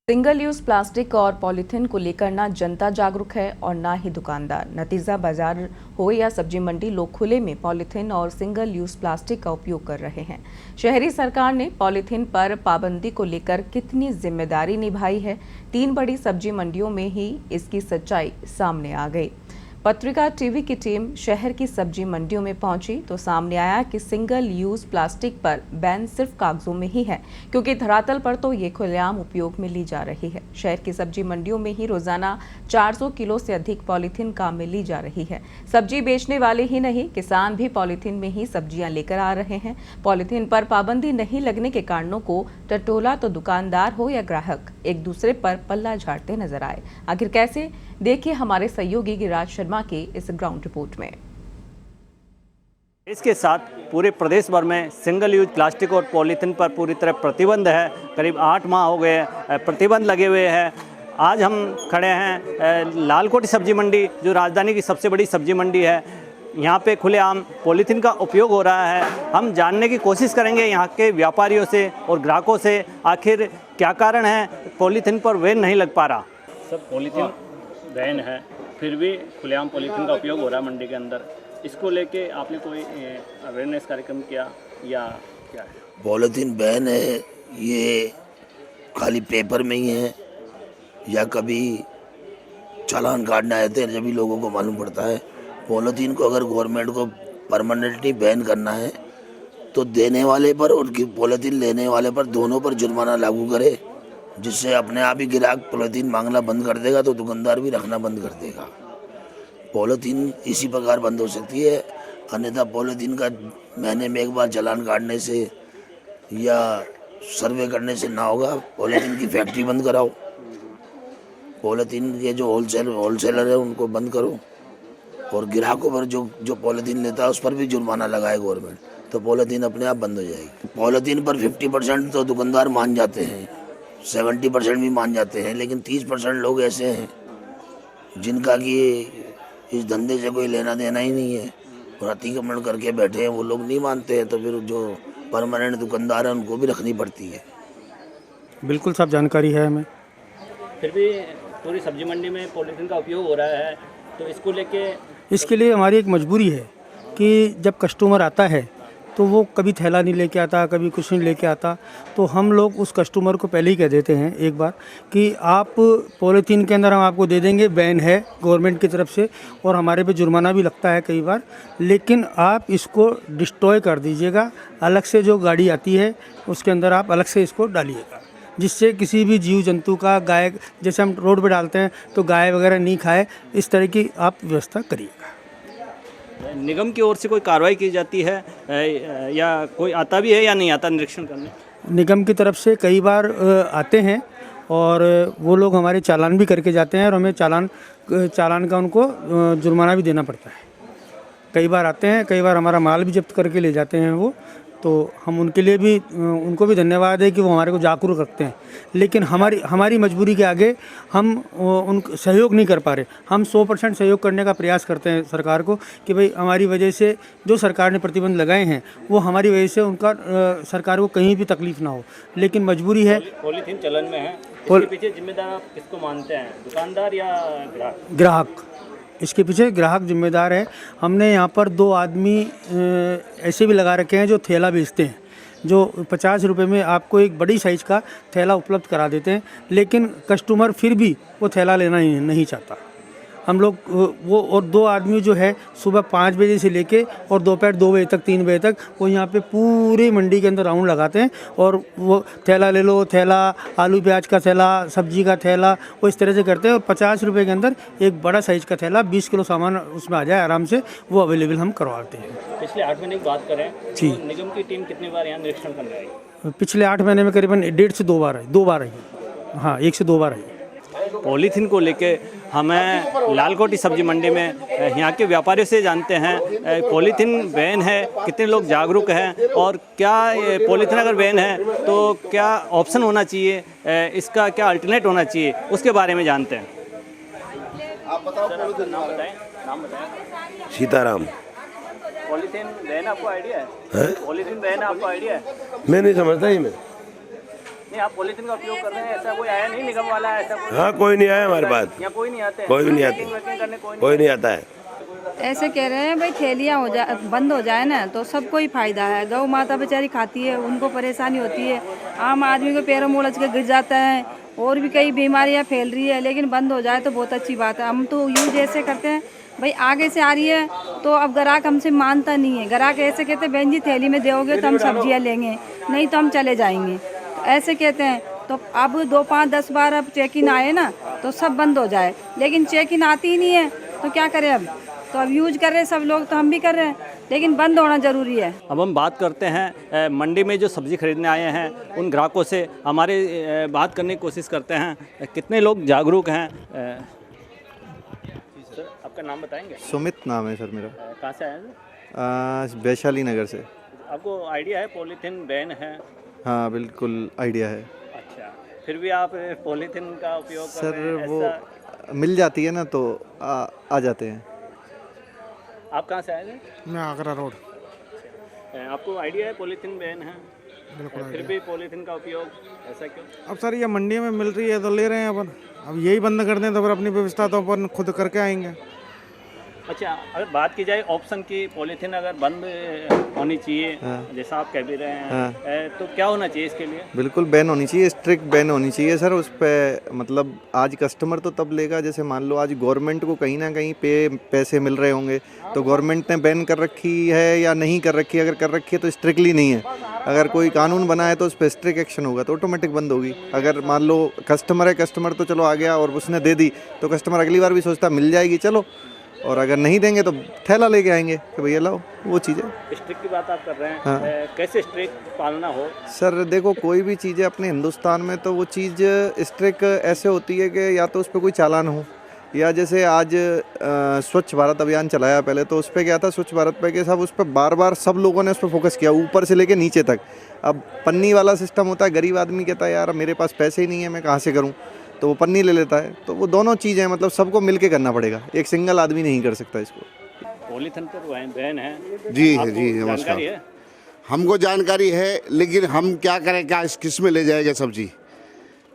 Single use plastic और polythene को लेकर ना जनता जागरूक है और ना ही दुकानदार। नतीजा बाजार हो या सब्जी मंडी, लोग खुले में पॉलीथीन और सिंगल यूज प्लास्टिक का उपयोग कर रहे हैं। शहरी सरकार ने पॉलीथीन पर पाबंदी को लेकर कितनी जिम्मेदारी निभाई है, 3 बड़ी सब्जी मंडियों में ही इसकी सच्चाई सामने आ गई। पत्रिका टीवी की टीम शहर की सब्जी मंडियों में पहुंची तो सामने आया कि सिंगल यूज प्लास्टिक पर बैन सिर्फ कागजों में ही है, क्योंकि धरातल पर तो ये खुलेआम उपयोग में ली जा रही है। शहर की सब्जी मंडियों में ही रोजाना 400 किलो से अधिक पॉलीथीन काम में ली जा रही है। सब्जी बेचने वाले ही नहीं, किसान भी पॉलीथीन में ही सब्जियां लेकर आ रहे हैं। पॉलीथीन पर पाबंदी नहीं लगने के कारणों को टटोला तो दुकानदार हो या ग्राहक एक दूसरे पर पल्ला झाड़ते नजर आए। आखिर कैसे, देखिए हमारे सहयोगी गिरिराज शर्मा की इस ग्राउंड रिपोर्ट में। इसके साथ पूरे प्रदेश भर में सिंगल यूज प्लास्टिक और पॉलीथीन पर पूरी तरह प्रतिबंध है। करीब 8 माह हो गए प्रतिबंध लगे हुए हैं। आज हम खड़े हैं लालकोटी सब्जी मंडी, जो राजधानी की सबसे बड़ी सब्जी मंडी है। यहाँ पे खुलेआम पॉलीथीन का उपयोग हो रहा है। हम जानने की कोशिश करेंगे यहाँ के व्यापारियों से और ग्राहकों से, आखिर क्या कारण है पॉलीथीन पर बैन नहीं लग पा रहा। सब पॉलीथीन बैन है, फिर भी खुलेआम पॉलीथीन का उपयोग हो रहा है मंडी के अंदर। इसको लेके आपने कोई अवेयरनेस कार्यक्रम किया या क्या है? पॉलीथीन बैन है, ये खाली पेपर में ही है या कभी चालान काटने आते हैं जब भी लोगों को मालूम पड़ता है। पॉलीथीन को अगर गवर्नमेंट को परमानेंटली बैन करना है तो देने वाले पर और पॉलीथीन लेने वाले पर दोनों पर जुर्माना लागू करे, जिससे अपने आप ही ग्राहक पॉलीथीन मांगना बंद कर देगा तो दुकानदार भी रखना बंद कर देगा। पॉलीथीन इसी प्रकार बंद हो सकती है, अन्यथा पॉलीथीन का महीने में एक बार चालान काटने से या सर्वे करने से ना होगा। पॉलीथीन की फैक्ट्री बंद कराओ, पॉलीथीन के जो होलसेलर है उनको बंद करो, और ग्राहकों पर जो पॉलीथीन लेता है उस पर भी जुर्माना लगाए गवर्नमेंट, तो पॉलीथीन अपने आप बंद हो जाएगी। पॉलीथीन पर 50% तो दुकानदार मान जाते हैं, 70% भी मान जाते हैं, लेकिन 30% लोग ऐसे हैं जिनका कि इस धंधे से कोई लेना देना ही नहीं है और अतिक्रमण करके बैठे हैं। वो लोग नहीं मानते हैं, तो फिर जो परमानेंट दुकानदार है उनको भी रखनी पड़ती है। बिल्कुल सब जानकारी है हमें। फिर भी पूरी सब्जी मंडी में पॉलीथीन का उपयोग हो रहा है, तो इसके लिए हमारी एक मजबूरी है कि जब कस्टमर आता है तो वो कभी थैला नहीं लेके आता, कभी कुछ नहीं लेके आता, तो हम लोग उस कस्टमर को पहले ही कह देते हैं एक बार कि आप पॉलीथीन के अंदर हम आपको दे देंगे, बैन है गवर्नमेंट की तरफ से और हमारे पे जुर्माना भी लगता है कई बार, लेकिन आप इसको डिस्ट्रॉय कर दीजिएगा। अलग से जो गाड़ी आती है उसके अंदर आप अलग से इसको डालिएगा, जिससे किसी भी जीव जंतु का, गाय जैसे हम रोड पे डालते हैं तो गाय वगैरह नहीं खाए, इस तरह की आप व्यवस्था करिएगा। निगम की ओर से कोई कार्रवाई की जाती है या कोई आता भी है या नहीं आता निरीक्षण करने? निगम की तरफ से कई बार आते हैं और वो लोग हमारे चालान भी करके जाते हैं और हमें चालान का उनको जुर्माना भी देना पड़ता है। कई बार आते हैं, कई बार हमारा माल भी जब्त करके ले जाते हैं वो, तो हम उनके लिए भी उनको भी धन्यवाद है कि वो हमारे को जागरूक रखते हैं। लेकिन हमारी मजबूरी के आगे हम उन सहयोग नहीं कर पा रहे। हम 100% सहयोग करने का प्रयास करते हैं सरकार को कि भाई हमारी वजह से जो सरकार ने प्रतिबंध लगाए हैं वो हमारी वजह से उनका सरकार को कहीं भी तकलीफ ना हो, लेकिन मजबूरी है। पॉलीथीन चलन में है, इसके पीछे जिम्मेदार आप किसको मानते हैं, दुकानदार या ग्राहक? इसके पीछे ग्राहक जिम्मेदार है। हमने यहाँ पर 2 आदमी ऐसे भी लगा रखे हैं जो थैला बेचते हैं, जो 50 रुपये में आपको एक बड़ी साइज़ का थैला उपलब्ध करा देते हैं, लेकिन कस्टमर फिर भी वो थैला लेना ही नहीं चाहता। हम लोग वो और 2 आदमी जो है सुबह 5 बजे से लेके और दोपहर 2 बजे तक, 3 बजे तक वो यहाँ पे पूरी मंडी के अंदर राउंड लगाते हैं और वो थैला ले लो, थैला आलू प्याज का थैला, सब्जी का थैला, वो इस तरह से करते हैं। और 50 रुपये के अंदर एक बड़ा साइज़ का थैला 20 किलो सामान उसमें आ जाए आराम से, वो अवेलेबल हम करवाते हैं। पिछले 8 महीने की बात करें जी, तो निगम की टीम कितनी बार यहाँ निरीक्षण करने आई? पिछले 8 महीने में करीबन 1.5 से 2 बार आई, 2 बार आई। हाँ, 1 से 2 बार आई। पॉलीथीन को लेके हमें लालकोटी सब्जी मंडी में यहाँ के व्यापारियों से जानते हैं पॉलीथीन बैन है, कितने लोग जागरूक हैं और क्या पॉलीथीन अगर बैन है तो क्या ऑप्शन होना चाहिए, इसका क्या अल्टरनेट होना चाहिए, उसके बारे में जानते हैं। आप बताओ, नाम बताएं। सीताराम। पॉलीथीन बैन आपको आइडिया है? पॉलीथीन बैन आपको आइडिया है? मैं नहीं समझता ही। मैं नहीं, आप पॉलीथीन का उपयोग कर रहे हैं, ऐसा कोई आया नहीं निगम वाला, ऐसा कोई? हाँ, कोई नहीं आया हमारे पास, यहाँ कोई नहीं आते? कोई भी नहीं आते, Packing वैकिंग करने कोई नहीं आता है। ऐसे कह रहे हैं भाई थैलियाँ बंद हो जाए ना तो सबको ही फायदा है। गौ माता बेचारी खाती है, उनको परेशानी होती है, आम आदमी को पैरों में उलझ के गिर जाता है, और भी कई बीमारियाँ फैल रही है। लेकिन बंद हो जाए तो बहुत अच्छी बात है। हम तो यूज ऐसे करते हैं भाई, आगे से आ रही है तो अब ग्राहक हमसे मानता नहीं है। ग्राहक ऐसे कहते हैं बहन जी थैली में दोगे तो हम सब्जियाँ लेंगे, नहीं तो हम चले जाएंगे, तो ऐसे कहते हैं। तो अब 2, 5, 10 बार अब चेक इन आए ना तो सब बंद हो जाए, लेकिन चेक इन आती ही नहीं है तो क्या करें अब? तो अब यूज कर रहे हैं सब लोग, तो हम भी कर रहे हैं, लेकिन बंद होना ज़रूरी है। अब हम बात करते हैं मंडी में जो सब्ज़ी खरीदने आए हैं उन ग्राहकों से, हमारे बात करने की कोशिश करते हैं कितने लोग जागरूक हैं। सर, आपका नाम बताएंगे? सुमित नाम है सर मेरा। कहाँ से आए हैं सर? वैशाली नगर से। आपको आइडिया है पॉलीथीन बैन है? हाँ बिल्कुल आइडिया है। अच्छा, फिर भी आप पॉलीथीन का उपयोग कर सर रहे हैं, वो ऐसा? मिल जाती है ना तो आ जाते हैं। आप कहाँ से आए थे? मैं आगरा रोड। आपको आइडिया है पॉलीथीन बैन है, बिल्कुल फिर भी पॉलीथीन का उपयोग, ऐसा क्यों? अब सर ये मंडी में मिल रही है तो ले रहे हैं अपन। अब यही बंद कर दें तो फिर अपनी व्यवस्था तो अपन खुद करके आएंगे। अच्छा, अगर बात की जाए ऑप्शन की, पॉलीथीन अगर बंद होनी चाहिए, जैसा आप कह भी रहे हैं, तो क्या होना चाहिए इसके लिए? बिल्कुल बैन होनी चाहिए, स्ट्रिक्ट बैन होनी चाहिए सर उस पर। मतलब आज कस्टमर तो तब लेगा जैसे मान लो आज गवर्नमेंट को कहीं ना कहीं पैसे मिल रहे होंगे, तो गवर्नमेंट ने बैन कर रखी है या नहीं कर रखी है। अगर कर रखी है तो स्ट्रिक्टली नहीं है, अगर कोई कानून बना है तो उस पर स्ट्रिक्ट एक्शन होगा तो ऑटोमेटिक बंद होगी। अगर मान लो कस्टमर है, कस्टमर तो चलो आ गया और उसने दे दी तो कस्टमर अगली बार भी सोचता मिल जाएगी चलो, और अगर नहीं देंगे तो थैला लेके आएंगे कि भैया लाओ, वो चीज़ें। स्ट्रिक्ट की बात आप कर रहे हैं, हाँ। कैसे स्ट्रिक्ट पालना हो? सर देखो कोई भी चीज़ है अपने हिंदुस्तान में तो वो चीज़ स्ट्रिक्ट ऐसे होती है कि या तो उस पर कोई चालान हो, या जैसे आज स्वच्छ भारत अभियान चलाया पहले, तो उस पर क्या था स्वच्छ भारत पे के सब उस पर बार बार सब लोगों ने उस पर फोकस किया ऊपर से लेके नीचे तक। अब पन्नी वाला सिस्टम होता है, गरीब आदमी कहता है यार मेरे पास पैसे ही नहीं है, मैं कहाँ से करूँ, तो वो पन्नी ले लेता है। तो वो दोनों चीज़ें मतलब सबको मिल के करना पड़ेगा, एक सिंगल आदमी नहीं कर सकता इसको। पॉलीथीन पर बैन है? जी आपको जी नमस्कार। जानकारी है? हमको जानकारी है, लेकिन हम क्या करें, क्या किस में ले जाएगा सब्जी?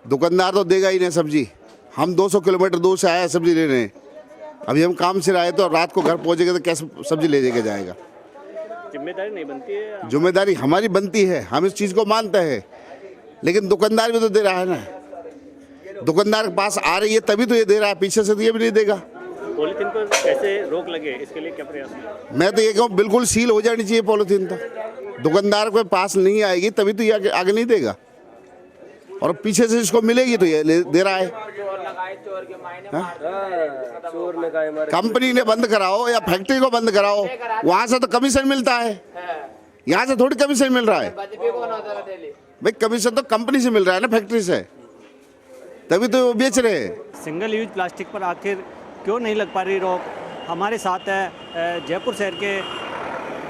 दुकानदार तो देगा ही नहीं सब्जी। हम 200 किलोमीटर दूर से आए सब्जी लेने, अभी हम काम से आए तो रात को घर पहुँचेगा तो कैसे सब्जी ले जाके जाएगा? जिम्मेदारी नहीं बनती है? जिम्मेदारी हमारी बनती है, हम इस चीज़ को मानते हैं, लेकिन दुकानदार भी तो दे रहा है ना। दुकानदार के पास आ रही है तभी तो ये दे रहा है, पीछे से तो ये भी नहीं देगा। पॉलीथीन पर कैसे रोक लगे, इसके लिए क्या प्रयास है? मैं तो ये कहूँ बिल्कुल सील हो जानी चाहिए पॉलीथीन, तो दुकानदार के पास नहीं आएगी तभी तो ये आगे नहीं देगा, और पीछे से इसको मिलेगी तो ये दे रहा है। कंपनी ने बंद कराओ या फैक्ट्री को बंद कराओ, वहाँ से तो कमीशन मिलता है, यहाँ से थोड़ी कमीशन मिल रहा है भाई। कमीशन तो कंपनी से मिल रहा है ना, फैक्ट्री से, तभी तो वो बेच रहे हैं। सिंगल यूज प्लास्टिक पर आखिर क्यों नहीं लग पा रही रोक? हमारे साथ है जयपुर शहर के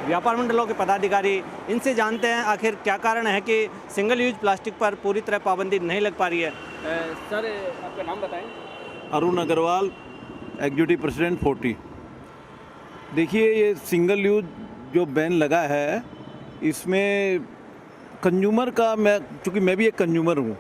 व्यापार मंडलों के पदाधिकारी, इनसे जानते हैं आखिर क्या कारण है कि सिंगल यूज प्लास्टिक पर पूरी तरह पाबंदी नहीं लग पा रही है। सर, आपका नाम बताएं। Arun Agarwal, executive president 40। देखिए ये सिंगल यूज जो बैन लगा है इसमें कंज्यूमर का, चूँकि मैं भी एक कंज्यूमर हूँ,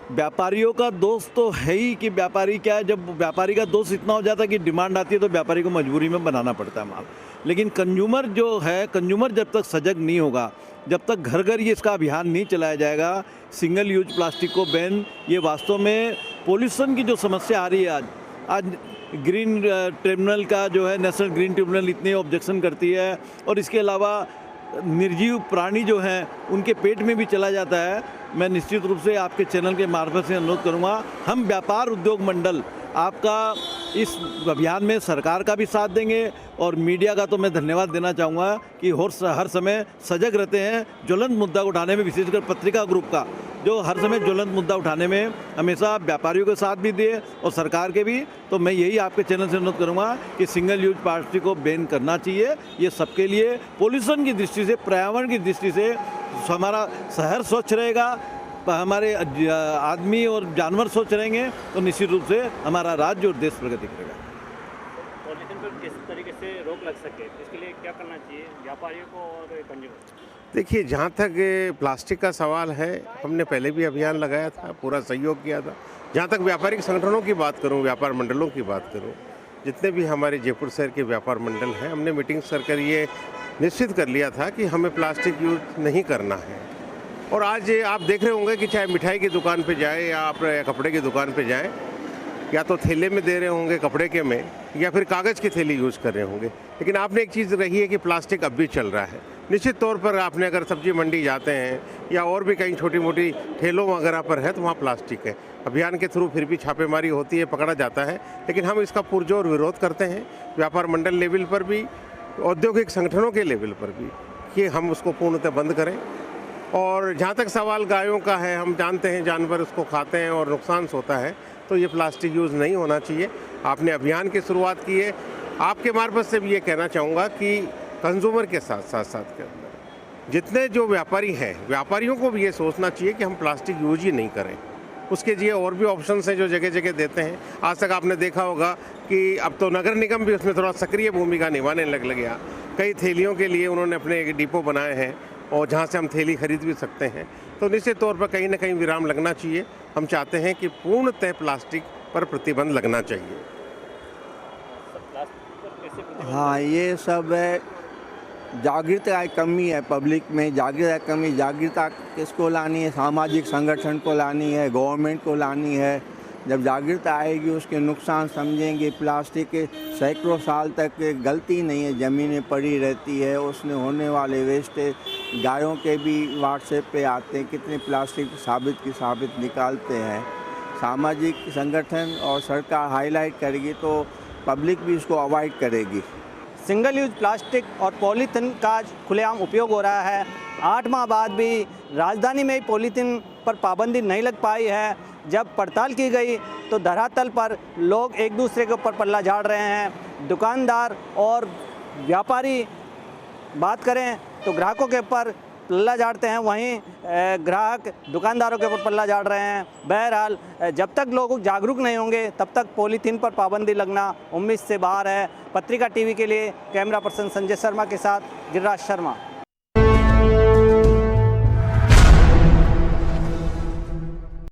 व्यापारियों का दोस्त तो है ही कि व्यापारी क्या है, जब व्यापारी का दोस्त इतना हो जाता है कि डिमांड आती है तो व्यापारी को मजबूरी में बनाना पड़ता है माल। लेकिन कंज्यूमर जो है, कंज्यूमर जब तक सजग नहीं होगा, जब तक घर घर ये इसका अभियान नहीं चलाया जाएगा सिंगल यूज प्लास्टिक को बैन, ये वास्तव में पोल्यूशन की जो समस्या आ रही है आज ग्रीन ट्रिब्यूनल का जो है, नेशनल ग्रीन ट्रिब्यूनल इतने ऑब्जेक्शन करती है, और इसके अलावा निर्जीव प्राणी जो हैं उनके पेट में भी चला जाता है। मैं निश्चित रूप से आपके चैनल के मार्फत से अनुरोध करूंगा, हम व्यापार उद्योग मंडल आपका इस अभियान में सरकार का भी साथ देंगे, और मीडिया का तो मैं धन्यवाद देना चाहूँगा कि हर समय सजग रहते हैं ज्वलंत मुद्दा उठाने में, विशेषकर पत्रिका ग्रुप का जो हर समय ज्वलंत मुद्दा उठाने में हमेशा व्यापारियों के साथ भी दिए और सरकार के भी। तो मैं यही आपके चैनल से अनुरोध करूँगा कि सिंगल यूज प्लास्टिक को बैन करना चाहिए। ये सबके लिए पोल्यूशन की दृष्टि से, पर्यावरण की दृष्टि से हमारा शहर स्वच्छ रहेगा, हमारे आदमी और जानवर स्वच्छ रहेंगे तो निश्चित रूप से हमारा राज्य और देश प्रगति करेगा। पॉलीथीन पर किस तरीके से रोक लग सके, इसके लिए क्या करना चाहिए व्यापारियों को और कंज्यूमर? देखिए, जहाँ तक प्लास्टिक का सवाल है, हमने पहले भी अभियान लगाया था, पूरा सहयोग किया था। जहाँ तक व्यापारिक संगठनों की बात करूँ, व्यापार मंडलों की बात करूँ, जितने भी हमारे जयपुर शहर के व्यापार मंडल हैं, हमने मीटिंग्स कर ये निश्चित कर लिया था कि हमें प्लास्टिक यूज़ नहीं करना है। और आज आप देख रहे होंगे कि चाहे मिठाई की दुकान पे जाए या आप कपड़े की दुकान पे जाएं, या तो थैले में दे रहे होंगे कपड़े के में, या फिर कागज़ की थैली यूज़ कर रहे होंगे। लेकिन आपने एक चीज़ रही है कि प्लास्टिक अब भी चल रहा है। निश्चित तौर पर आपने अगर सब्जी मंडी जाते हैं या और भी कहीं छोटी मोटी ठेलों वगैरह पर है तो वहाँ प्लास्टिक है। अभियान के थ्रू फिर भी छापेमारी होती है, पकड़ा जाता है, लेकिन हम इसका पुरजोर विरोध करते हैं व्यापार मंडल लेवल पर भी, औद्योगिक संगठनों के लेवल पर भी, कि हम उसको पूर्णतः बंद करें। और जहाँ तक सवाल गायों का है, हम जानते हैं जानवर उसको खाते हैं और नुकसान होता है, तो ये प्लास्टिक यूज़ नहीं होना चाहिए। आपने अभियान की शुरुआत की है। आपके मार्फत से भी ये कहना चाहूँगा कि कंज्यूमर के साथ के अंदर जितने जो व्यापारी हैं, व्यापारियों को भी ये सोचना चाहिए कि हम प्लास्टिक यूज ही नहीं करें। उसके लिए और भी ऑप्शंस हैं जो जगह जगह देते हैं। आज तक आपने देखा होगा कि अब तो नगर निगम भी उसमें थोड़ा सक्रिय भूमिका निभाने लग गया। कई थैलियों के लिए उन्होंने अपने एक डिपो बनाए हैं और जहाँ से हम थैली खरीद भी सकते हैं। तो निश्चित तौर पर कहीं ना कहीं विराम लगना चाहिए। हम चाहते हैं कि पूर्णतः प्लास्टिक पर प्रतिबंध लगना चाहिए। हाँ, ये सब जागरूकता की कमी है, पब्लिक में जागरूकता की कमी। जागरूकता किसको लानी है? सामाजिक संगठन को लानी है, गवर्नमेंट को लानी है। जब जागरूकता आएगी, उसके नुकसान समझेंगे। प्लास्टिक सैकड़ों साल तक गलती नहीं है, ज़मीनें पड़ी रहती है, उसमें होने वाले वेस्ट गायों के भी व्हाट्सएप पे आते हैं, कितने प्लास्टिक साबित निकालते हैं। सामाजिक संगठन और सरकार हाईलाइट करेगी तो पब्लिक भी इसको अवॉइड करेगी। सिंगल यूज प्लास्टिक और पॉलीथीन का खुलेआम उपयोग हो रहा है। 8 माह बाद भी राजधानी में ही पॉलीथीन पर पाबंदी नहीं लग पाई है। जब पड़ताल की गई तो धरातल पर लोग एक दूसरे के ऊपर पल्ला झाड़ रहे हैं। दुकानदार और व्यापारी बात करें तो ग्राहकों के ऊपर पल्ला झाड़ते हैं, वहीं ग्राहक दुकानदारों के ऊपर पल्ला झाड़ रहे हैं। बहरहाल जब तक लोग जागरूक नहीं होंगे तब तक पॉलीथीन पर पाबंदी लगना उम्मीद से बाहर है। पत्रिका टीवी के लिए कैमरा पर्सन संजय शर्मा के साथ गिरिराज शर्मा।